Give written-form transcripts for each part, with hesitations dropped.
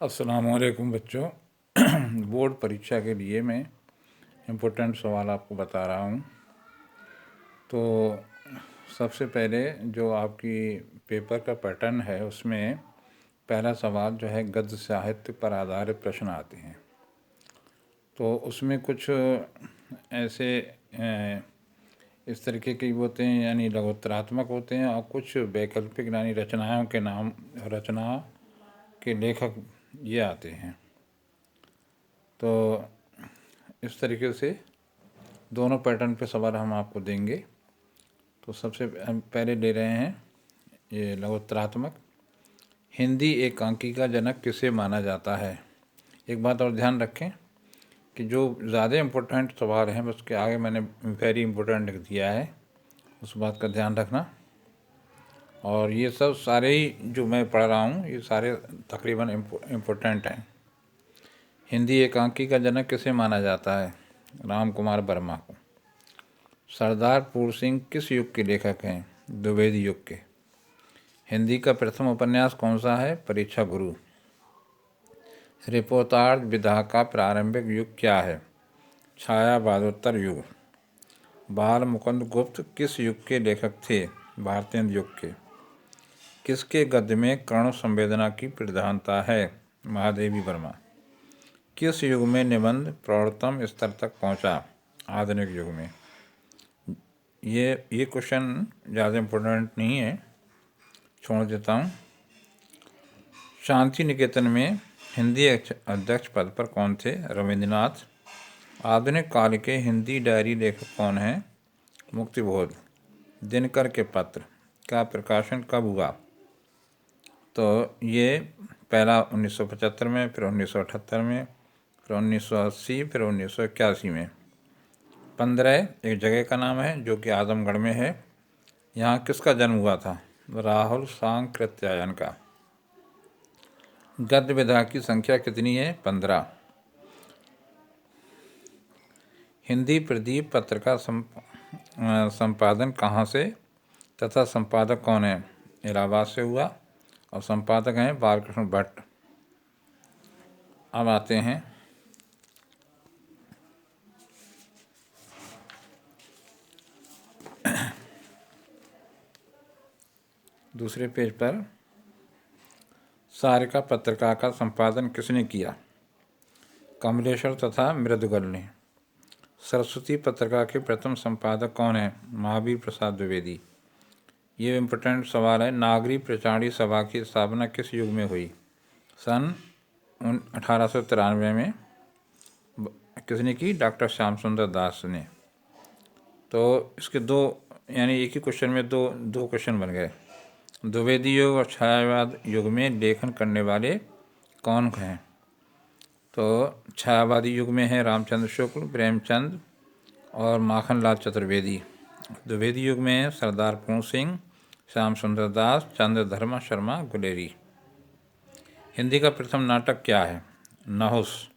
अस्सलामुअलैकुम बच्चों। बोर्ड परीक्षा के लिए मैं इम्पोर्टेंट सवाल आपको बता रहा हूँ। तो सबसे पहले जो आपकी पेपर का पैटर्न है उसमें पहला सवाल जो है गद्य साहित्य पर आधारित प्रश्न आते हैं। तो उसमें कुछ ऐसे इस तरीके के होते हैं यानी लघुत्तरात्मक होते हैं और कुछ वैकल्पिक यानी रचना के लेखक ये आते हैं। तो इस तरीके से दोनों पैटर्न पे सवाल हम आपको देंगे। तो सबसे पहले ले रहे हैं ये लघुत्तरात्मक। हिंदी एकांकी का जनक किसे माना जाता है। एक बात और ध्यान रखें कि जो ज़्यादा इम्पोर्टेंट सवाल हैं उसके आगे मैंने वेरी इम्पोर्टेंट लिख दिया है, उस बात का ध्यान रखना। और ये सब सारे ही जो मैं पढ़ रहा हूँ ये सारे तकरीबन इम्पोर्टेंट हैं। हिंदी एकांकी का जनक किसे माना जाता है। राम कुमार वर्मा को। सरदार पूर्ण सिंह किस युग के लेखक हैं। द्विवेदी युग के। हिंदी का प्रथम उपन्यास कौन सा है। परीक्षा गुरु। रिपोर्तार्थ विधा का प्रारंभिक युग क्या है। छायावादोत्तर युग। बाल मुकुंद गुप्त किस युग के लेखक थे। भारतेंद्र युग के। किसके गद्य में कर्ण संवेदना की प्रधानता है। महादेवी वर्मा। किस युग में निबंध प्रौढ़तम स्तर तक पहुंचा। आधुनिक युग में। ये क्वेश्चन ज़्यादा इम्पोर्टेंट नहीं है, छोड़ देता हूँ। शांति निकेतन में हिंदी अध्यक्ष पद पर कौन थे। रविंद्रनाथ। आधुनिक काल के हिंदी डायरी लेखक कौन हैं। मुक्तिबोध। दिनकर के पत्र का प्रकाशन कब हुआ। तो ये पहला 1975 में, फिर 1978 में, फिर 1980, फिर 1981 में। 15 एक जगह का नाम है जो कि आजमगढ़ में है। यहाँ किसका जन्म हुआ था। राहुल सांकृत्यायन का। गद्य विधा की संख्या कितनी है। 15। हिंदी प्रदीप पत्र का संपादन कहाँ से तथा संपादक कौन है। इलाहाबाद से हुआ और संपादक हैं बालकृष्ण भट्ट। अब आते हैं दूसरे पेज पर। सारिका पत्रिका का संपादन किसने किया। कमलेश्वर तथा मृदुगल ने। सरस्वती पत्रिका के प्रथम संपादक कौन है। महावीर प्रसाद द्विवेदी। ये इम्पोर्टेंट सवाल है। नागरी प्रचारणी सभा की स्थापना किस युग में हुई। सन 1893 में। किसने की। डॉक्टर श्याम सुंदर दास ने। तो इसके दो यानी एक ही क्वेश्चन में दो क्वेश्चन बन गए। द्विवेदी युग और छायावाद युग में लेखन करने वाले कौन हैं। तो छायावादी युग में है रामचंद्र शुक्ल, प्रेमचंद और माखनलाल चतुर्वेदी। द्विवेदी युग में है सरदार पूर्ण सिंह, श्याम सुंदर दास, चंद्रधर्मा शर्मा गुलेरी। हिंदी का प्रथम नाटक क्या है। नहुस।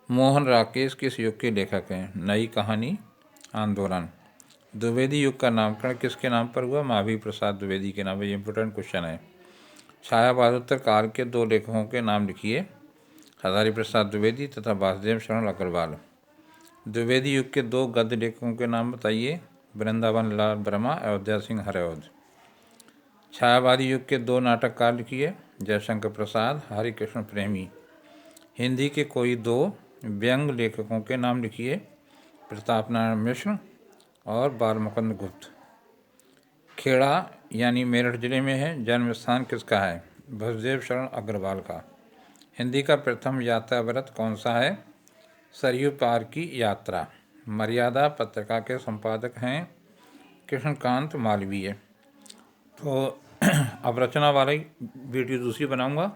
मोहन राकेश किस युग के लेखक हैं। नई कहानी, आंदोलन। द्विवेदी युग का नामकरण किसके नाम पर हुआ। महावीर प्रसाद द्विवेदी के नाम पर। ये इंपोर्टेंट क्वेश्चन है। छायावादोत्तर काल के दो लेखकों के नाम लिखिए। हजारी प्रसाद द्विवेदी तथा वासुदेव शरण अग्रवाल। द्विवेदी युग के दो गद्य लेखकों के नाम बताइए। वृंदावन लाल वर्मा, अयोध्या सिंह हरौद। छायावादी युग के दो नाटककार लिखिए। जयशंकर प्रसाद, हरिकृष्ण प्रेमी। हिंदी के कोई दो व्यंग लेखकों के नाम लिखिए। प्रताप नारायण मिश्र और बालमुकुंद गुप्त। खेड़ा यानी मेरठ जिले में है। जन्म स्थान किसका है। वासुदेव शरण अग्रवाल का। हिंदी का प्रथम यात्रा व्रत कौन सा है। सरयू पार की यात्रा। मर्यादा पत्रिका के संपादक हैं कृष्णकांत मालवीय। तो अब रचना वाली वीडियो दूसरी बनाऊंगा।